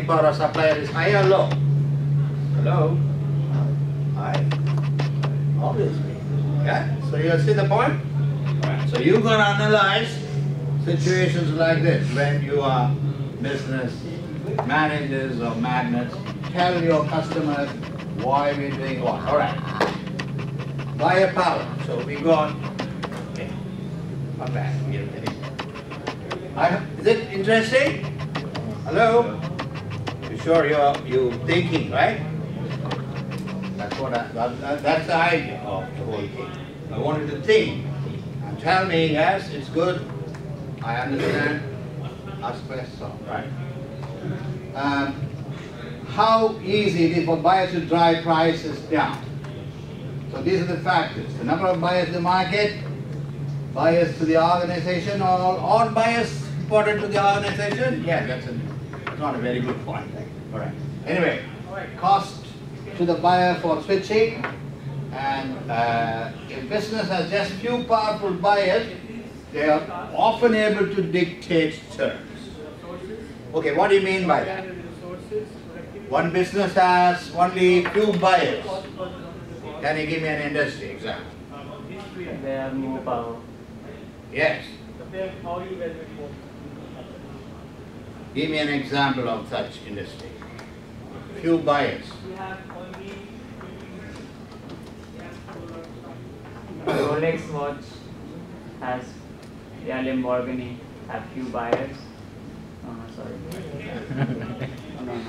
power of supplier is high or low? Hello? High. Obviously. Yeah? So you see the point? Right. So you're going to analyze situations like this when you are business managers or magnates. Tell your customers why we're doing what. Alright. Buyer power. So we got. Okay. Not bad. Is it interesting? Hello? You sure you're thinking, right? That's what that's the idea of the whole thing. I want you to think and tell me, yes, it's good, I understand, ask questions, right? How easy it is for buyers to drive prices down. So these are the factors. The number of buyers in the market, buyers to the organization, or buyers important to the organization? Yeah, that's not a very good point. All right. Anyway, cost to the buyer for switching, and if business has just few powerful buyers, they are often able to dictate terms. Okay, what do you mean by that? One business has only few buyers. Can you give me an industry example? They have more power. Yes. Give me an example of such industry. Few buyers. Rolex watch has, yeah, Lamborghini have few buyers. Oh, no, sorry. No.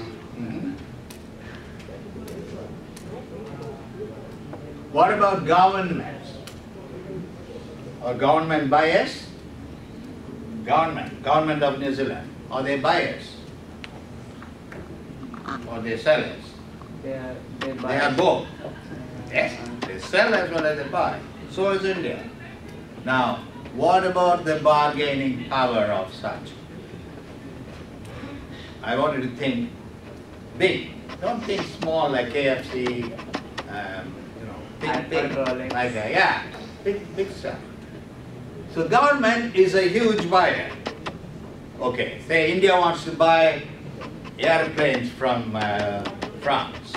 What about governments? Or government buyers? Government of New Zealand. Are they buyers? Or they sellers? They They are both. Yes, they sell as well as they buy. So is India. Now, what about the bargaining power of such? I want you to think big. Don't think small like KFC. Think big. Like that. Yeah, big stuff. So government is a huge buyer. Okay, say India wants to buy airplanes from France,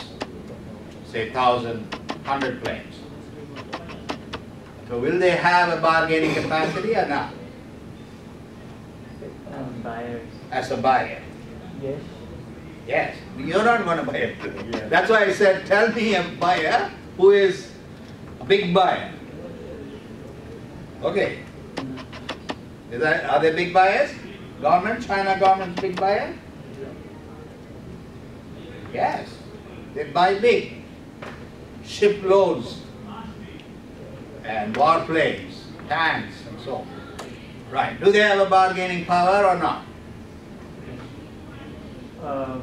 say 1,100 planes. So will they have a bargaining capacity or not? Buyers. As a buyer? Yes. Yes, you're not going to buy it. Yeah. That's why I said, tell me a buyer who is a big buyer. Okay. Are they big buyers? Government, China government's big buyer? Yes, they buy big. Shiploads and warplanes, tanks and so on. Right, do they have a bargaining power or not?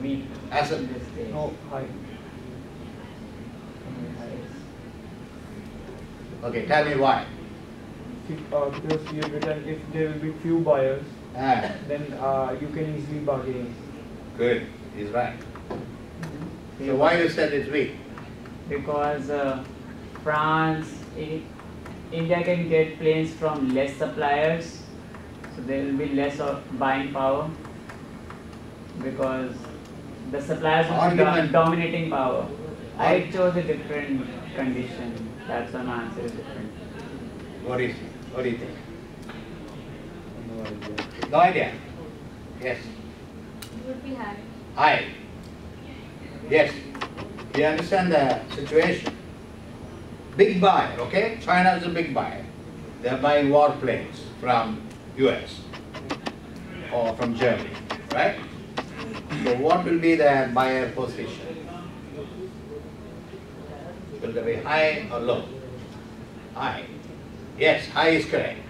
Weak. As a, no, high. Okay, tell me why. Because you have written if there will be few buyers, then you can easily bargain. Good, he's right. So why you said it's weak? Because France, India can get planes from less suppliers, so there will be less of buying power because the suppliers will be dominating power. I chose a different condition. That's why my answer is different. What do you think? What do you think? No idea. Yes. It would be high. High. Yes. You understand the situation. Big buyer, okay? China is a big buyer. They are buying warplanes from US or from Germany, right? So what will be their buyer position? Will they be high or low? High. Yes, high is correct.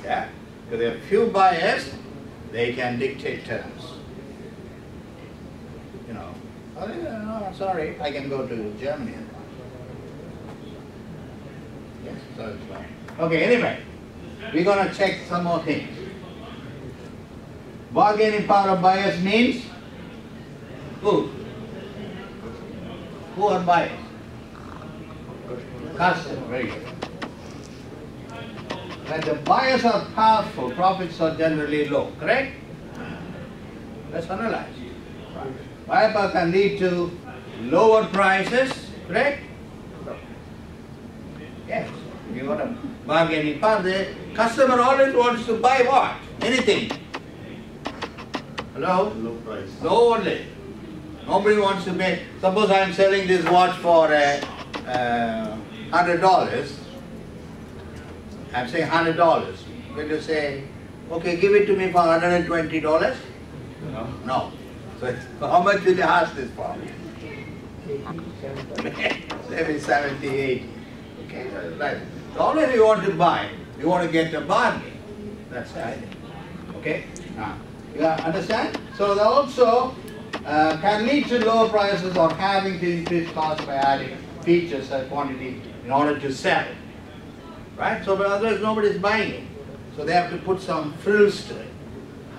Yeah? If there are few buyers, they can dictate terms. You know, oh, no, sorry, I can go to Germany and buy. Yes, so it's fine. Okay, anyway, we're going to check some more things. Bargaining power of buyers means who? Who are buyers? Customer, very good. When the buyers are powerful, profits are generally low, correct? Let's analyze. Right. Buyer power can lead to lower prices, correct? Yes. You got a bargaining power. The customer always wants to buy what? Anything. Hello? Low price. Low only. Nobody wants to pay. Suppose I am selling this watch for $100. I'm saying $100. Will you say, okay, give it to me for $120? No. No. So how much will you ask this for? 80, 75. Maybe 70, 80. Okay, that's right. So always you want to buy, you want to get a bargain. That's the idea. Okay? Now, you understand? So they also can lead to lower prices or having to increase costs by adding features or quantity in order to sell. Right? So but otherwise nobody is buying it. So they have to put some frills to it.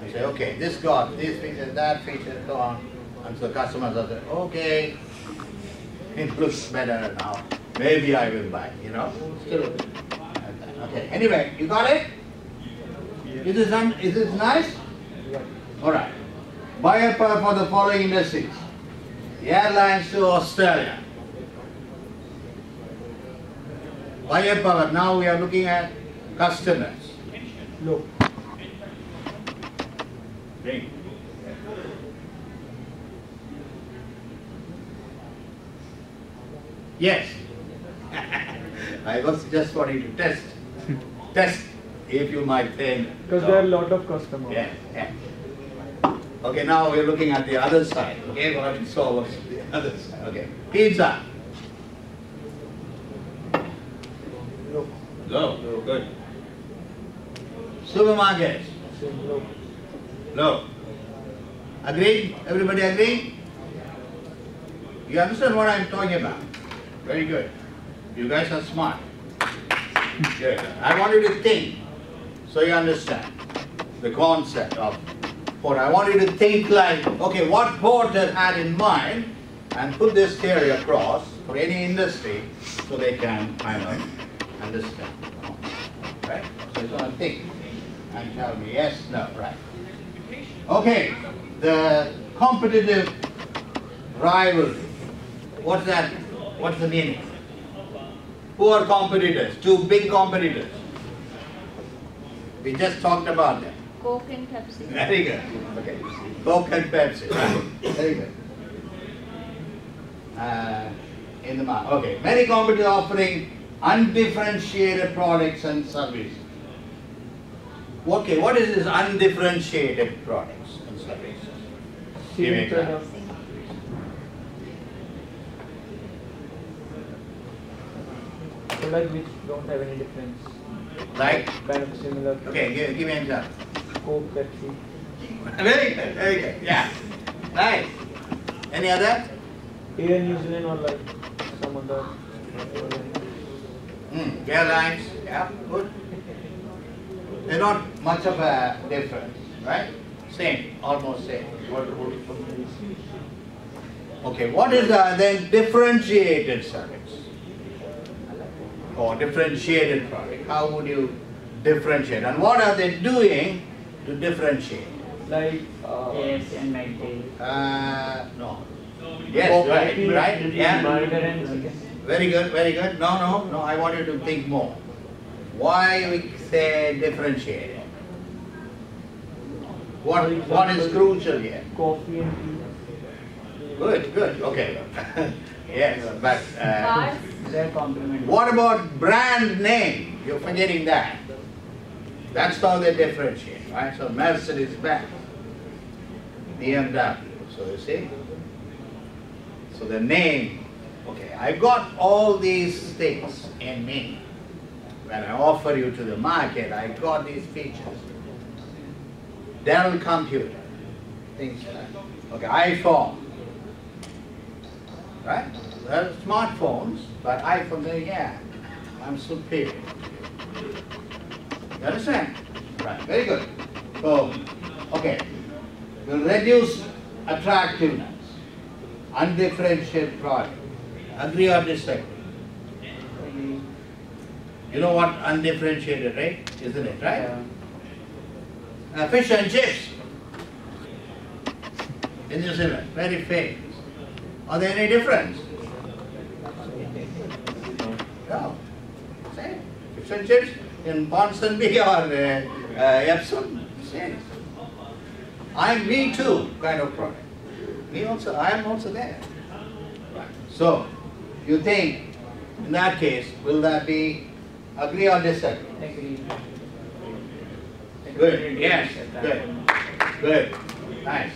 They say, okay, this got this feature, that feature, so on. And so customers are saying, okay, it looks better now. Maybe I will buy, you know. Still. Okay. Anyway, you got it? Is this nice? Yeah. Alright. Buyer power for the following industries. Airlines to Australia. Buyer power. Now we are looking at customers. Low. Bring. Yes. I was just wanting to test. Test if you might think. Because there are a lot of customers. Yeah, yeah. Okay, now we're looking at the other side. Okay, what we saw was the other side. Okay. Pizza. Low. Low. Good. Supermarkets. Same low. Low. Agreed? Everybody agree? You understand what I'm talking about? Very good. You guys are smart. Good. I want you to think so you understand the concept of port. I want you to think like, okay, what Porter had in mind and put this theory across for any industry so they can kind of understand. Right? So you're going to think and tell me yes, no, right. Okay, the competitive rivalry. What's that? What's the meaning? Who are competitors? Two big competitors. We just talked about them. Coke and Pepsi. Very good. Okay. Coke and Pepsi. Right. Very good. In the market. Okay. Many competitors offering undifferentiated products and services. Okay. What is this undifferentiated products and services? Give me Same example. product. Product which don't have any difference. Like? Kind of similar. Okay. Give me an example. Coke, Pepsi. Very good. Very good. Yeah. Nice. Any other? Here in New Zealand or like some other. Airlines. Yeah. Good. They're not much of a difference, right? Same. Almost same. Okay. What is the then differentiated service? Or differentiated product? How would you differentiate? And what are they doing to differentiate? Like Yes, and McDonald's. No. Yes, right, yeah. Burger and chicken. Very good, very good. No, I want you to think more. Why we say differentiated? What is crucial here? coffee and tea. Good, okay. Yes, but Cars. They're complementary. what about brand name? You're forgetting that. That's how they differentiate, right? So Mercedes-Benz, BMW, so you see? So the name, okay, I've got all these things in me. When I offer you to the market, I got these features. Dell computer, things like that. Okay, iPhone, right? Well, smartphones, but iPhone, yeah, I'm superior. You understand? Right, very good. So, okay, we'll reduce attractiveness, undifferentiated product. Agree or disagree? You know what undifferentiated, right? Isn't it, right? Yeah. Fish and chips. in New Zealand, very famous. Are there any difference? No. Same. Fish and chips in Ponsonby or Epsom, same. I'm me too kind of product. Me also, I am also there. Right. So, you think in that case, will that be agree or disagree? Agree. Good. Yes. Good. Good. Nice.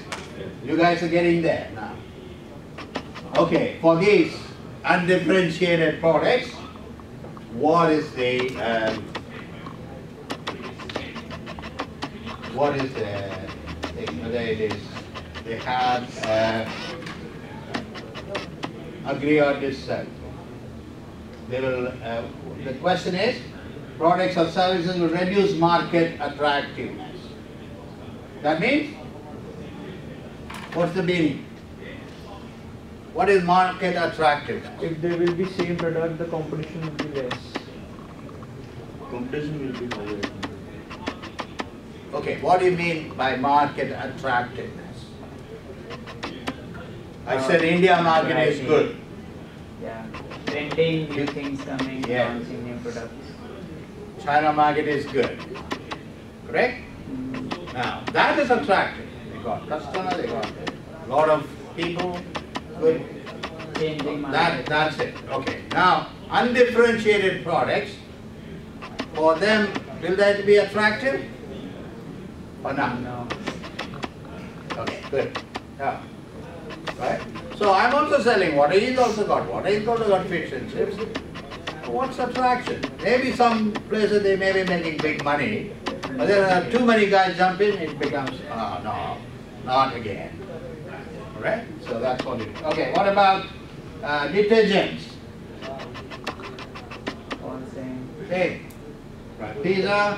You guys are getting there now. Okay. For these undifferentiated products, what is the thing? Whether it is they have agree or disagree. They will. The question is, products or services will reduce market attractiveness. That means, what's the meaning? What is market attractiveness? If there will be same product, the competition will be less. Competition will be higher. Okay, what do you mean by market attractiveness? I said India market is good. Yeah, trending new things coming, Yeah. launching new products. China market is good. Correct? Now, that is attractive. They got customers, they got a lot of people. Good. Changing market. That's it. Okay. Now, undifferentiated products, for them, will that be attractive? Or not? No. Okay, good. Yeah. Right? So I'm also selling water. He's also got water. He's also got fish and chips. What's attraction? Maybe some places they may be making big money, but there are too many guys jump in, it becomes, no, not again. Alright? So that's what it is. Okay, what about detergents? All same. Same. Right. Pizza?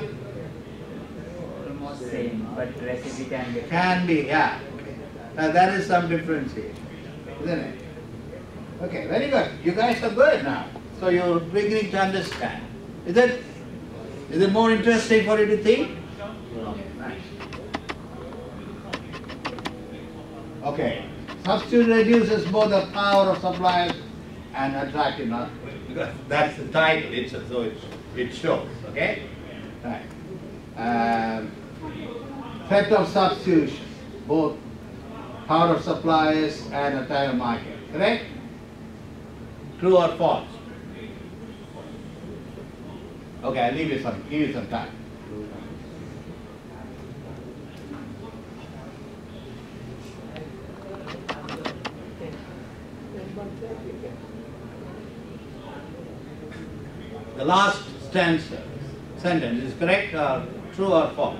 Almost same, but recipe can be. Can be, yeah. Now that is some difference here, isn't it? Okay, very good. You guys are good now. So you're beginning to understand. Is it more interesting for you to think? Nice. Okay. Substitute reduces both the power of suppliers and attractiveness. Because that's the title itself, so it shows. Okay? Right. Effect of substitution, both power of suppliers and entire market. Correct? True or false? Okay, I'll give you some time. The last sentence is correct or true or false?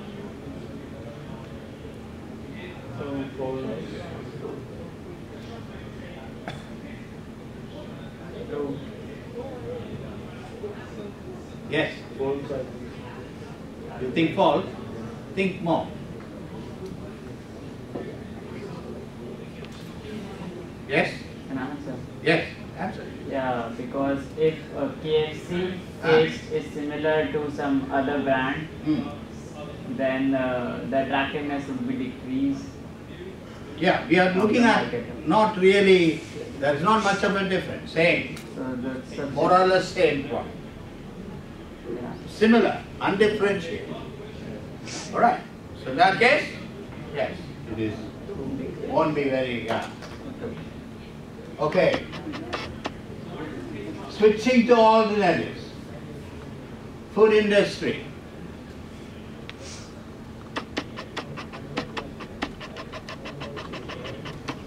True. Yes. False. You think false? Think more. Yes? An answer. Yes. Answer. Yeah, because if a KFC taste is similar to some other brand, then the attractiveness would be decreased. Yeah, we are looking at not really, there is not much of a difference. Same. So the More or less same product. yeah. Similar, undifferentiated. Alright. So in that case, yes, it is. Won't be very, yeah. Okay. Switching to alternatives. Food industry.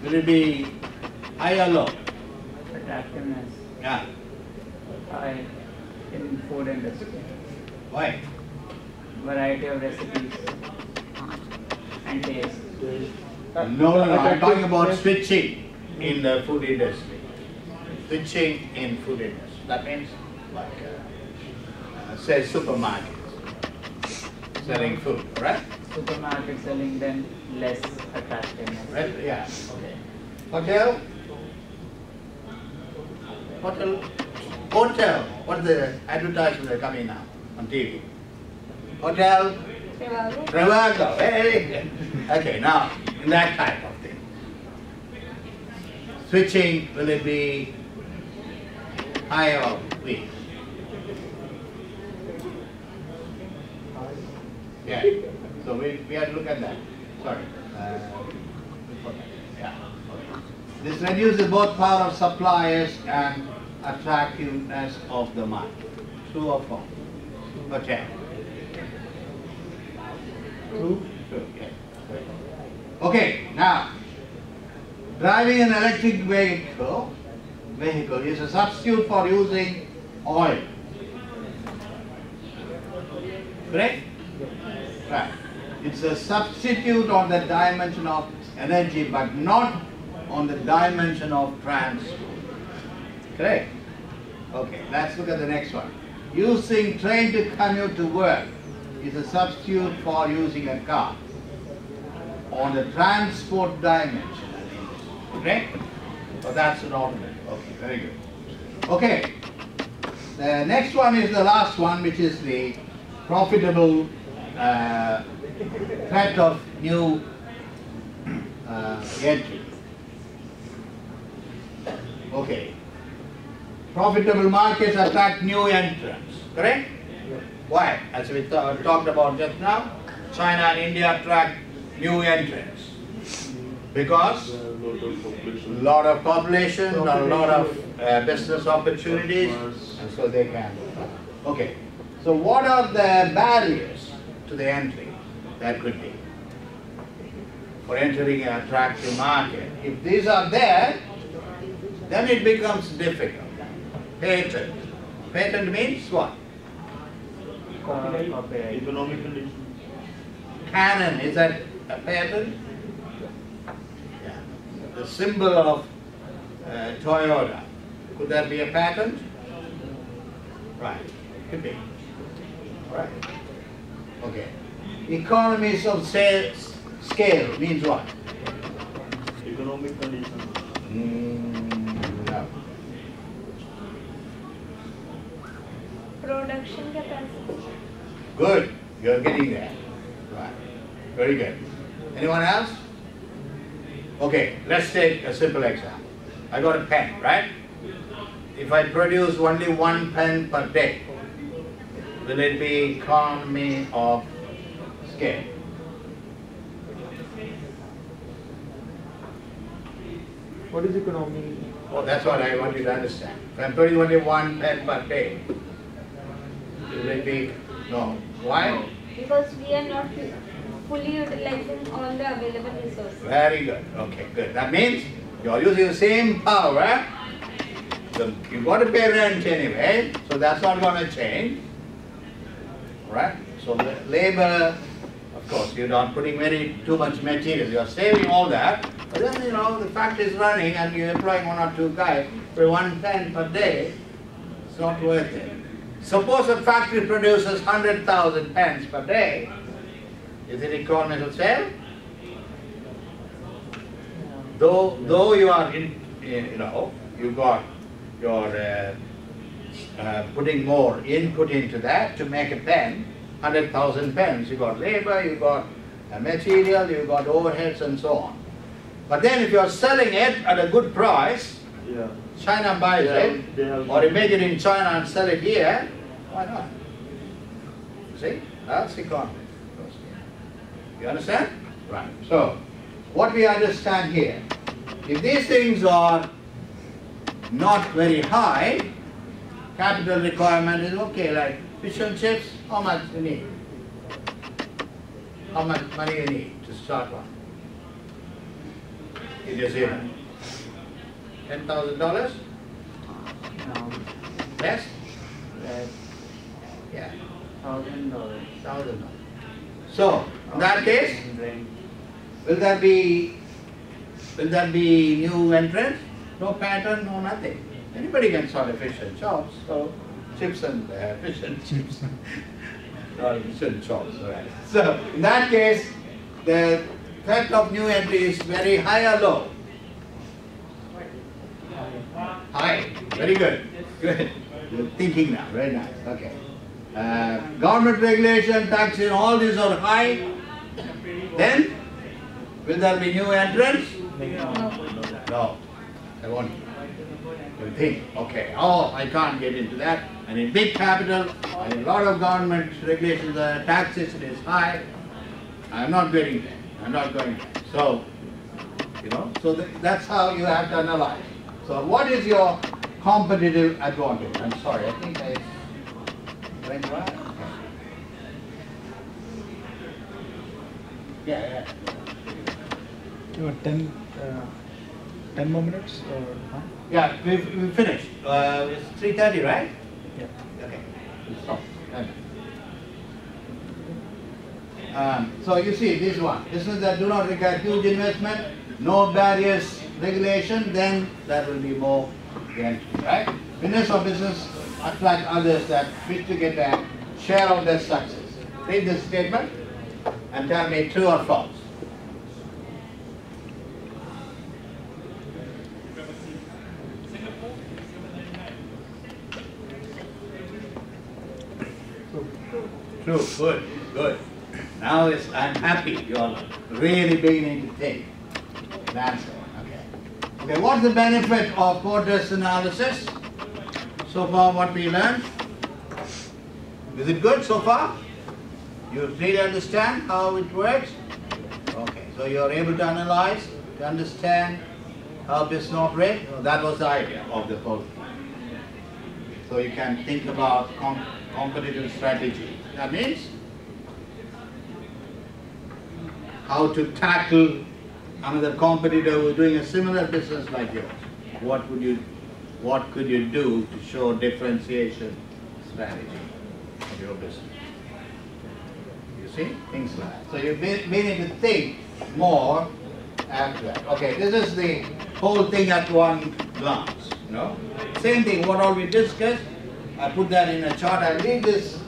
Will it be high or low? Attractiveness Yeah. high in food industry. Why? Variety of recipes and taste. No, I'm talking about switching in the food industry. Switching in food industry. That means like, say supermarkets selling food, right? Supermarket selling then less attractiveness. Right? Yeah. Okay. Hotel. What's the advertisement that are coming now on TV? Hotel. Travago. Very good. Okay, now in that type of thing. switching, will it be high or weak? Yeah. So we have to look at that. Sorry. Yeah. This reduces both power of suppliers and attractiveness of the market. True or false? Okay. True. True. Yeah. Okay. Now, driving an electric vehicle is a substitute for using oil. Correct? Right. It's a substitute on the dimension of energy, but not on the dimension of transport. Correct? Okay, let's look at the next one. Using train to commute to work is a substitute for using a car on the transport dimension. Correct? So that's an alternate. Okay, very good. Okay, the next one is the last one, which is the profitable threat of new entry. Okay. Profitable markets attract new entrants. Correct? Why? As we talked about just now, China and India attract new entrants. Because a lot of population, a lot of business opportunities, and so they can. Okay. So what are the barriers to the entry that could be for entering an attractive market? If these are there, then it becomes difficult. Patent. Patent means what? Copyright. Economic conditions. Canon, is that a patent? Yeah. The symbol of Toyota, could that be a patent? Right, could be. Right. Okay. Economies of scale means what? Economic conditions. No. Production capacity. Good. You're getting there. Right. Very good. Anyone else? Okay, let's take a simple example. I got a pen, right? If I produce only 1 pen per day, will it be economy of scale? What is economy? Oh, that's what I want you to understand. If I'm producing only 1 pen per day, will it be? No. Why? Because we are not fully utilizing all the available resources. Very good. Okay, good. That means you're using the same power. So you've got to pay rent anyway, so that's not going to change. Right? So labor, of course, you're not putting too much material. You're saving all that. But then, you know, the factory is running and you're employing 1 or 2 guys for 1 pen per day. It's not worth it. Suppose a factory produces 100,000 pens per day. Is it economies of scale? Though you are you got your putting more input into that to make a pen, 100,000 pens. You got labor, you got material, you got overheads and so on. But then if you are selling it at a good price, Yeah. China buys it, or you make it in China and sell it here, why not? See, that's economy. You understand? Right. So, what we understand here, if these things are not very high, capital requirement is okay, like fish and chips, how much you need? How much money you need to start one? It is here. $10,000? No. Less? Less. Yeah. $1,000. $1,000. So, in that case, Rent. will there be new entrants? No pattern, no nothing. Anybody can sort of fish and chops, so chips and fish and chips. Not fish and chops, right? So, in that case, the threat of new entry is very high or low? High. Very good. Good. You're thinking now. Very nice. Okay. Government regulation, taxes, all these are high. Then, will there be new entrants? No. No. I want you think, okay, oh, I can't get into that. I need big capital, I need a lot of government regulations, the taxation is high. I'm not getting there. I'm not going there. So, so that's how you have to analyze. So what is your competitive advantage? I'm sorry, I think I went right. Yeah. You want 10 more minutes? Or, huh? Yeah, we finished. It's 3:30, right? Yeah. Okay. We'll stop. So you see this one, business that do not require huge investment, no barriers, regulation, then that will be more guaranteed, right? Winners of business attract others that wish to get a share of their success. Read this statement and tell me true or false. True, good. Now I'm happy you're really beginning to think. That's it. Okay, what's the benefit of quotas analysis? So far what we learned? Is it good so far? You really understand how it works? Okay, so you're able to analyze, to understand how business operates? That was the idea of the whole thing. So you can think about competitive strategy. That means how to tackle another competitor who is doing a similar business like yours. What could you do to show differentiation strategy of your business? You see, things like that. So you're beginning to think more after that. Okay, this is the whole thing at one glance. Same thing. What all we discussed, I put that in a chart. I leave this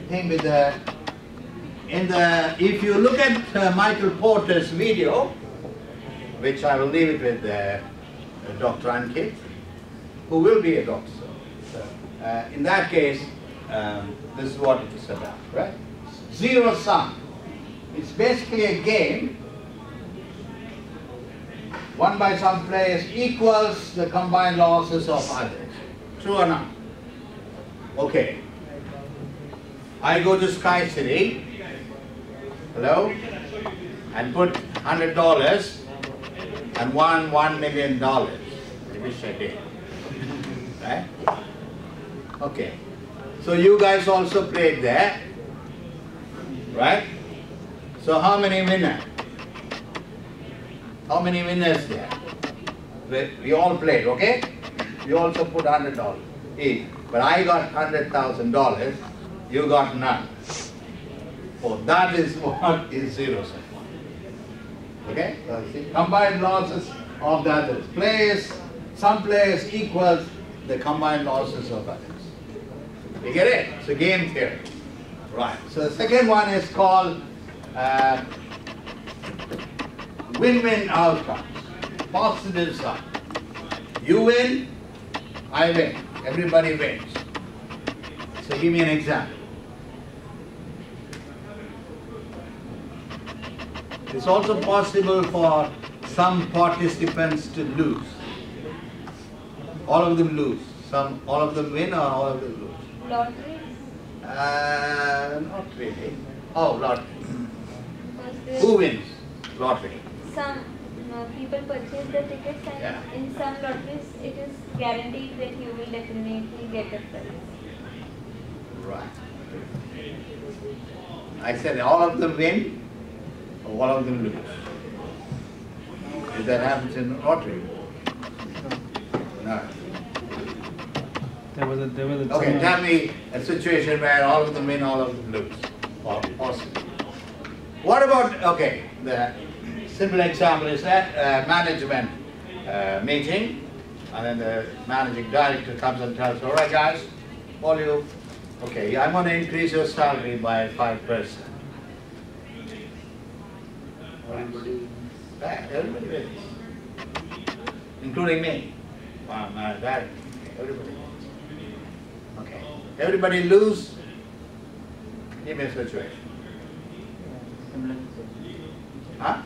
thing with the. If you look at Michael Porter's video, which I will leave it with Dr. Ankit, who will be a doctor. So, in that case, this is what it is about, right? Zero sum. It's basically a game won by some players equals the combined losses of others. True or not? Okay. I go to Sky City. Hello? And put $100 and won $1 million. I wish I did. Right? Okay. So you guys also played there. Right? So how many winners? How many winners there? We all played, okay? You also put $100 each. But I got $100,000. You got none. Oh, that is what is zero sum. Okay? So see, combined losses of the others. Some players equals the combined losses of others. You get it? It's a game theory. Right. So the second one is called win-win outcomes. Positive sum. You win, I win. Everybody wins. So give me an example. It's also possible for some participants to lose. All of them lose. All of them win or all of them lose? Lottery? Not really. Oh, lottery. Who wins lottery? Some people purchase the tickets and in some lotteries it is guaranteed that you will definitely get a prize. Right. I said all of them win. All of them lose. If that happens in lottery? No. There was a okay, tell me a situation where all of them win, all of them lose. Or possible. What about, okay, the simple example is that management meeting, and then the managing director comes and tells, all right guys, all you, okay, I'm going to increase your salary by 5%. Everybody wins. Including me. My dad. Everybody wins. Okay. Everybody lose. Give me a situation. Huh?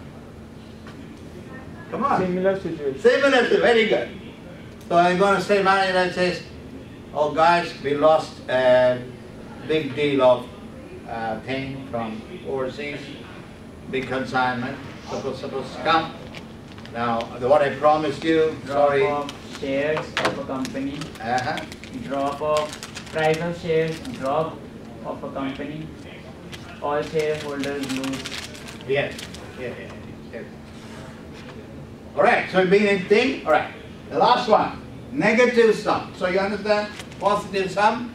Come on. Similar situation. Similar, very good. So I'm going to say, manager says, oh guys, we lost a big deal of thing from overseas, big consignment, supposed to come. Now, what I promised you, sorry. Drop of shares of a company. Uh-huh. Drop of price of shares, drop of a company. All shareholders lose. Yes. All right, so meaning thing, all right. The last one, negative sum. So you understand, positive sum,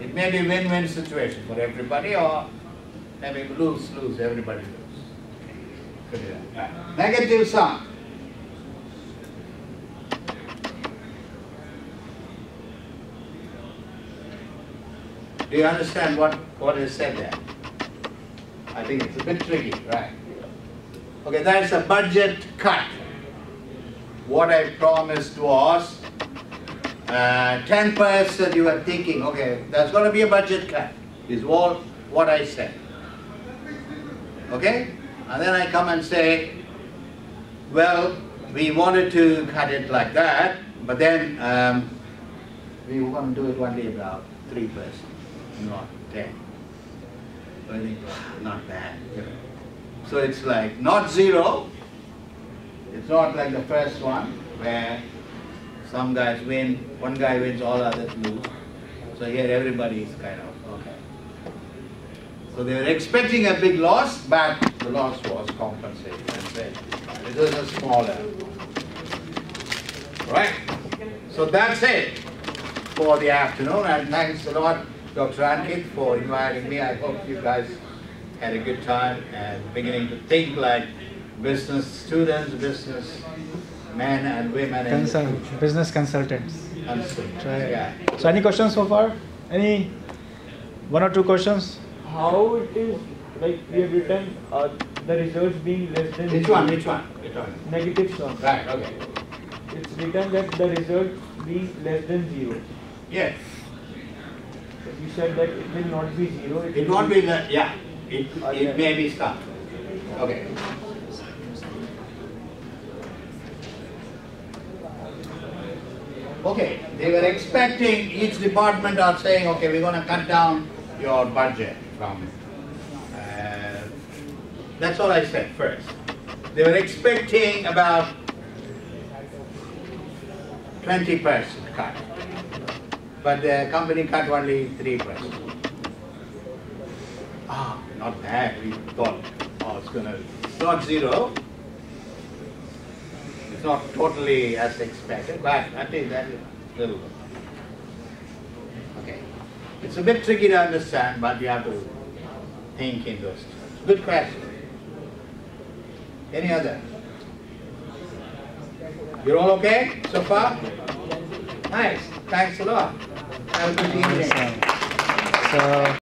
it may be win-win situation for everybody, or maybe lose, everybody lose. Right. Negative sum. Do you understand what is said there? I think it's a bit tricky, right? Okay, that's a budget cut. What I promised was 10% you were thinking, okay, there's going to be a budget cut, is all what I said. Okay? And then I come and say, well, we wanted to cut it like that, but then we were going to do it only about 3%, not 10. So I think, not bad. So it's like not zero. It's not like the first one where some guys win, one guy wins, all others lose. So here everybody is kind of okay. So they were expecting a big loss, but the loss was compensated. It was a smaller. Right? So that's it for the afternoon, and thanks a lot, Dr. Ankit, for inviting me. I hope you guys had a good time and beginning to think like business students, business men and women. Business consultants. Try. Yeah. So any questions so far? Any one or two questions? How it is, like we have written the results being less than Which zero. one? Negative sum. Right, okay. It's written that the result being less than zero. Yes. But you said that it will not be zero. It won't be that, yeah. It may be stuck. Okay. Okay, they were expecting, each department are saying, okay, we're going to cut down your budget from, that's all I said first. They were expecting about 20% cut, but the company cut only 3%. Ah, not bad. We thought, oh, it's not zero. It's not totally as expected, but at least that is a little bit. Okay. It's a bit tricky to understand, but you have to think in those terms. Good question. Any other? You're all okay so far? Nice. Thanks a lot. Have a good evening. So